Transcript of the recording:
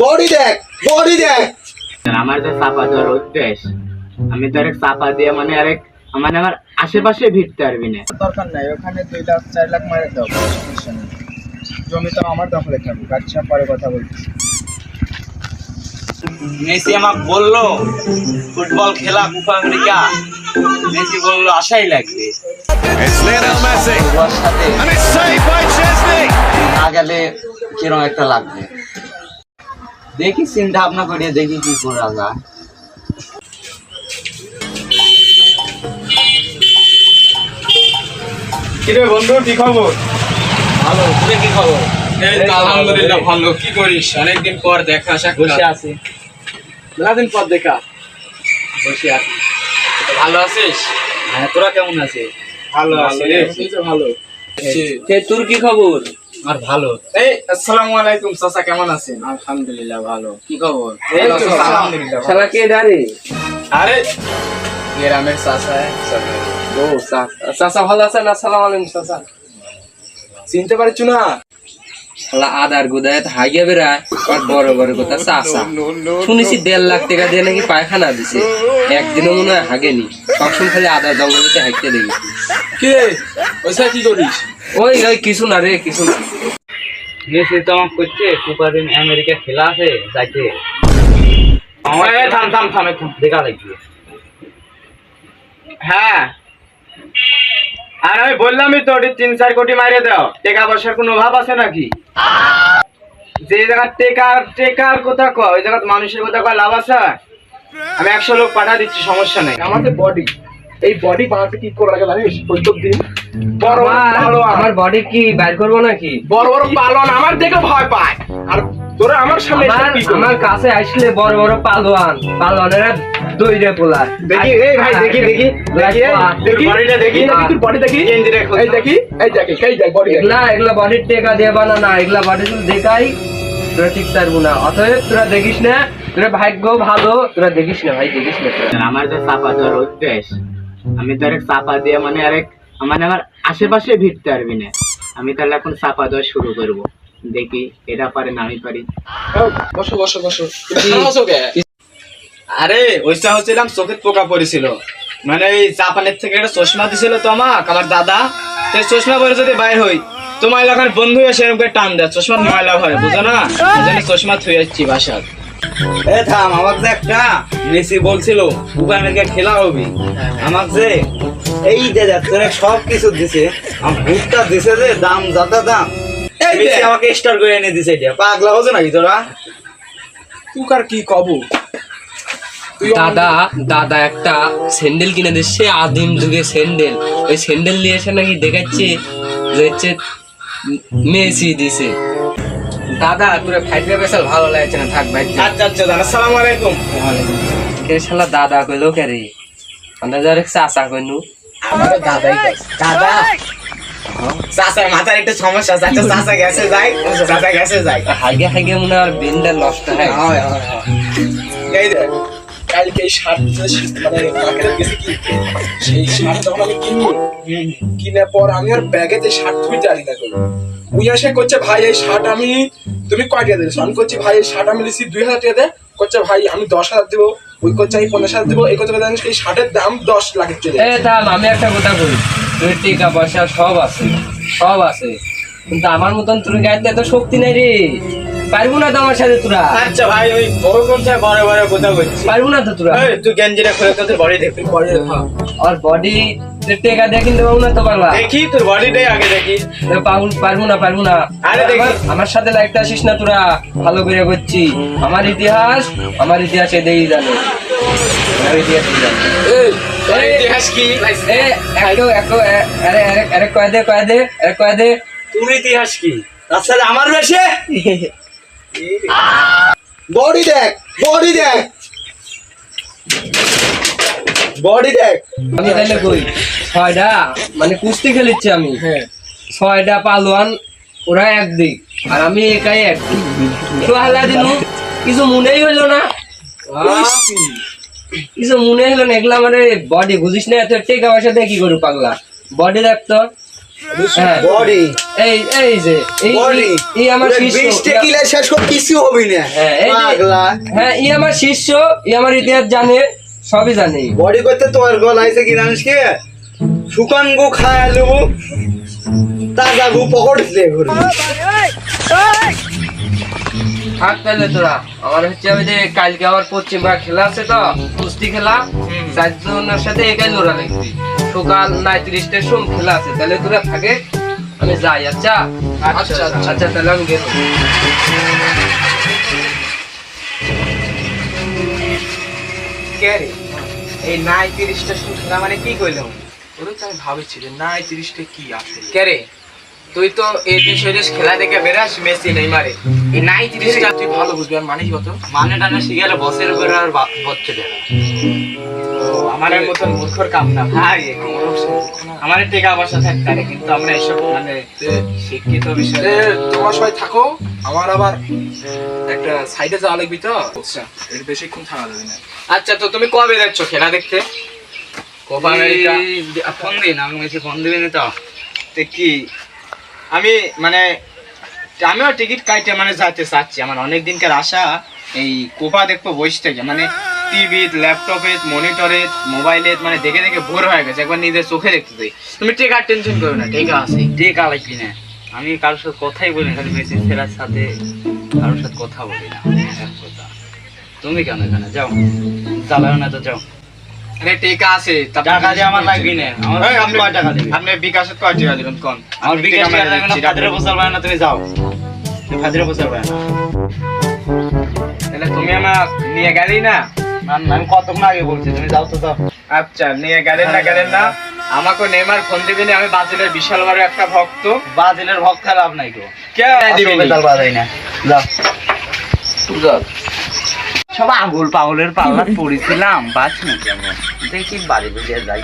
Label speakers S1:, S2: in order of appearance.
S1: Body দেখ, body দেখ।
S2: আমার যে চাপা দেওয়ার অভ্যেস, আমি তো আরেক চাপা দিয়ে মানে আরেক মানে আমার আশেপাশে ভিড়তে পারবি না।
S3: দরকার নাই, ওখানে 2 লাখ 4 লাখ মারে দাও, সমস্যা নেই। জমি তো আমার দখলে থাকুক, আচ্ছা পরে কথা বলছি।
S1: মেসি আমাকে বললো ফুটবল খেলা কোপা আমেরিকা, মেসি বললো আশাই লাগবে।
S4: It's Lionel Messi,
S1: ওর সাথে
S4: and it's saved by Chesney.
S1: না গেলে কিরকম একটা লাগবে, দেখি চিন্তা ভাবনা করে দেখি কি করা যায়।
S3: কিরে বন্ধু, কি খবর?
S1: ভালো, তুমি কি খবর?
S3: এই তো আলহামদুলিল্লাহ ভালো। কি করিস? অনেকদিন পর দেখা সাক্ষাৎ।
S1: বসে আছি।
S3: মেলাদিন পর দেখা।
S1: বসে আছি।
S3: ভালো আছিস?
S1: হ্যাঁ, তোরা কেমন আছিস?
S3: ভালো আছি রে। এই তো ভালো।
S1: তোর কি খবর? আর ভালো।
S3: এই আসসালামু আলাইকুম চাচা, কেমন আছেন? আলহামদুলিল্লাহ ভালো। কি খবর?
S1: এই তো
S3: আলহামদুলিল্লাহ।
S1: শালা কে দাঁড়ে?
S3: আরে গ্রামের চাচা।
S1: ও চাচা ভালো আছেন? আসসালামু আলাইকুম চাচা।
S3: চিনতে পারছো না?
S1: শালা আদার গোদায় হাইয়া বেড়ায় আর বড় বড় কথা চাচা। শুনেছি 1.5 লাখ টাকা দিয়ে নাকি পায়খানা দিছে, একদিনও মনে হয় হাগেনি। সবসময় খালি আদার জঙ্গলতে হাঁটতে দেখেছি।
S3: কে ওইসা কি করিস?
S1: ওই ওই কিছু না রে, কিছু না। মেসি তো আমাকে করছে কোপা আমেরিকা খেলা আছে যাইতে।
S3: থাম থাম থাম থাম।
S1: দেখা লাগবে।
S3: হ্যাঁ, আর আমি বললামই তো 3-4 কোটি মাইরে দাও। টাকা পয়সার কোনো অভাব আছে নাকি? যে জায়গা টেকার কথা কয়, ওই জায়গা মানুষের কথা কয় লাভ আছে? আমি 100 লোক পাঠা দিচ্ছি, সমস্যা নেই। আমাদের বডি, এই বডি বানাতে কি করে লাগে জানিস? প্রত্যেক দিন বড়
S1: আমার বডি কি বাইর করবো নাকি?
S3: বড় বড় পালন আমার দেখে ভয় পায়। আর তোরা আমার সামনে এসে কি করবি?
S1: আমার কাছে আসলে বড় বড় পালোয়ানেরা দইরে পোলা।
S3: দেখি এই ভাই, দেখি দেখি দেখি দেখি বডিটা দেখি, তোর বডি দেখি, গেঞ্জি রেখো, এই দেখি, এই দেখি, এই দেখ বডি।
S1: এগুলা বডির টেকা দিয়ে বানানা, এগুলা বডি তুই দেখাই তোরা ঠিক পারবো না। অতএব তোরা দেখিস না, তোরা ভাগ্য ভালো, তোরা দেখিস না ভাই, দেখিস না।
S2: আমার যে চাপা দেওয়ার অভ্যেস, আমি তো আরেক চাপা দিয়ে মানে আরেক মানে আমার আশেপাশে ভিড়তে পারবি না। আমি তাহলে এখন চাপা দেওয়া শুরু করব, দেখি এটা পারে না আমি পারি।
S3: বসো বসো বসো। আরে ওইটা হচ্ছিলাম চোখে পোকা পড়েছিল, মানে এই জাপানের থেকে একটা চশমা দিছিল তো আমাকে আমার দাদা। সেই চশমা পরে যদি বাইর হই, তোমার এলাকার বন্ধু এসে এরকম করে টান দেয়, চশমা ময়লা হয়, বুঝো না? ওই জন্য চশমা থুয়ে যাচ্ছি বাসার।
S1: এ থাম, আমাকে যে একটা মেসি বলছিল কোপা আমেরিকা খেলা হবে, আমাকে যে এই যে তোরা সব কিছু দিছে, আমার ভুট্টা দিছে যে দাম যত দাম, মেসি আমাকে স্টার করে এনে দিছে। এটা পাগলা হচ্ছে নাকি তোরা?
S3: তুই আর কি কব?
S5: দাদা একটা স্যান্ডেল কিনে দিচ্ছে, আদিম যুগে স্যান্ডেল। ওই স্যান্ডেল নিয়ে এসে নাকি দেখাচ্ছে যে হচ্ছে মেসি দিছে।
S1: দাদা তোরা ফাইটে বেসাল ভালো লাগছে না, থাক ভাই।
S3: আচ্ছা আচ্ছা দাদা, আসসালামু আলাইকুম।
S5: কে শালা দাদা কইলো কে রে? আমরা যারে চাচা কইনু।
S3: আমার দাদাই দাদা। চাচার মাথার একটু সমস্যা আছে, আচ্ছা চাচা গেছে যাই, চাচা গেছে যাই।
S5: হাগে মনে আর বিনটা নষ্ট হয়।
S3: এই দেখ, কালকে এই শার্ট মানে মার্কেটে গেছি কি, সেই শার্ট যখন আমি কিনে পর আমি আর ব্যাগেতে শার্ট তুই জানি না করি। উই এসে করছে ভাই এই শার্ট তুমি কয় টাকা দিয়েছো? আমি করছি ভাই এই শার্ট আমি নিছি 2000 টাকা দিয়ে। করছে ভাই আমি 10,000 দেবো। ওই করছে আমি 50,000 দেবো। এই করতে জানিস এই শার্টের দাম 10 লাখের চলে
S5: এ থাম, আমি একটা কথা বলি, তোর টাকা পয়সা সব আছে, কিন্তু আমার মতন তোর গাইতে এত শক্তি নাই রে। পারবো না তো আমার সাথে তোরা।
S3: আচ্ছা ভাই, ওই বড় কোন চাই বড় বড় কথা বলছি।
S5: পারবো না তো তোরা।
S3: তুই গেঞ্জিটা খুলে তোর বডি দেখ, তুই বডি দেখ।
S5: আর বডি টেকা দিয়ে কিনতে পারবো না তো পাগলা।
S3: দেখি তোর বডিটাই আগে দেখি।
S5: পারবো না।
S3: আরে দেখি।
S5: আমার সাথে লাইফটা আসিস না তোরা, ভালো করে করছি। আমার ইতিহাস এদেরই জানে।
S3: ইতিহাস কি?
S5: কয়ে দে
S1: তুমি ইতিহাস কি? আচ্ছা আমার বেশে
S3: বডি দেখ, বডি দেখ, বডি দেখ।
S5: আমি তাহলে কই 6টা মানে কুস্তি খেলিচ্ছি আমি। 6টা পালোয়ান, ওরা একদিক আর আমি একাই একদিক। তো হালা দিনু কিছু মনেই হইলো না, এগুলা মানে বডি বুঝিস না? এত টেকা পয়সা দিয়ে কি করু পাগলা? বডি দেখতো হ্যাঁ।
S1: বডি
S5: এই এই যে এই
S1: বডি
S5: এই আমার শিষ্য।
S1: 20 টেকিলা শেষ করে কিছু হবে না
S5: হ্যাঁ, এই যে-
S1: পাগলা
S5: হ্যাঁ ই আমার শিষ্য, ই আমার ইতিহাস জানে, সবই জানে।
S1: বডি করতে তোর গলাইছে কি জানিস কি শুকান গু খায় লুবু তাজা গু পকড় দিয়ে ঘুরবি
S5: থাক তাহলে তোরা, আমার হচ্ছে ওই যে কালকে আবার পশ্চিম ভাগ খেলা আছে তো, কুস্তি খেলা, চারজনের সাথে একাই লড়া লাগবে। সকাল 9:30টার সময় খেলা আছে, তাহলে তোরা থাকে, আমি যাই। আচ্ছা
S3: আচ্ছা, আচ্ছা।
S5: আচ্ছা তাহলে আমি গেলাম।
S2: কে রে এই 9:30টা শুরু খেলা মানে কি কইলাম?
S3: ওরে তো আমি ভাবছি যে না এই 30টা কি আসলে
S2: কে রে তুই তো এই বিষয়ে খেলা দেখে বেরাস মেসি নেইমারে, এই 9:30টা
S3: তুই ভালো বুঝবি আর মানে কি কত
S1: মানে টানে শিখালে বসের উপর আর বচ্ছে দেয়
S2: আমার মতন মূর্খর কাম না ভাই। আমার টাকা পয়সা থাকতে পারে কিন্তু আমরা এসব মানে শিক্ষিত বিষয়
S3: তোমরা সবাই থাকো, আমার আবার একটা সাইডে যাওয়া লাগবি তো। আচ্ছা এর বেশিক্ষণ থাকা যাবে না।
S2: আচ্ছা তো তুমি কবে যাচ্ছ খেলা দেখতে? কোপা আমেরিকা
S1: ফোন দিন আমি মেসি ফোন দিবেন তো
S2: তে কি আমি মানে আমিও টিকিট কাটে মানে যাইতে চাচ্ছি। আমার অনেক দিনকার আশা এই কোপা দেখবো বসে থেকে, মানে টিভি ল্যাপটপে মনিটরে মোবাইলে মানে দেখে দেখে বোর হয়ে গেছে, একবার নিজের চোখে দেখতে চাই। তুমি টেকার টেনশন করো না, টেকা আছে।
S1: টেকা লাগবি না আমি কারোর সাথে কথাই বলি না, খালি মেসি ফেরার সাথে কারোর সাথে কথা বলি না এক কথা। তুমি কেন এখানে যাও চালাও না তো যাও
S2: আরে টেকা আছে
S1: টাকা দিয়ে আমার লাগবি না আমার
S2: এই,
S1: আপনি কয় টাকা দিবেন
S2: আপনি বিকাশে কয় টাকা দিবেন কোন?
S1: আমার বিকাশ
S2: টেকা
S1: টাকা লাগবে না
S2: দিচ্ছি,
S1: ফাদরে বসার পারে না তুমি যাও ফাদরে বসার পারে না
S2: তাহলে তুমি আমার নিয়ে গেলি না?
S1: আমি কতক্ষণ আগে বলছি তুমি যাও তো যাও
S2: আচ্ছা নিয়ে গেলেন না আমাকে নেইমার ফোন দিবি না, আমি ব্রাজিলের বিশাল বড় একটা ভক্ত।
S1: বাজিলের ভক্ত লাভ নাই কেউ
S2: কে দিবি নি?
S1: তাল বাজাই না যাও সব আগুল পাগলের পাল্লা পড়েছিলাম বাঁচ না কেমন দেখি বাড়ি বুঝিয়ে যাই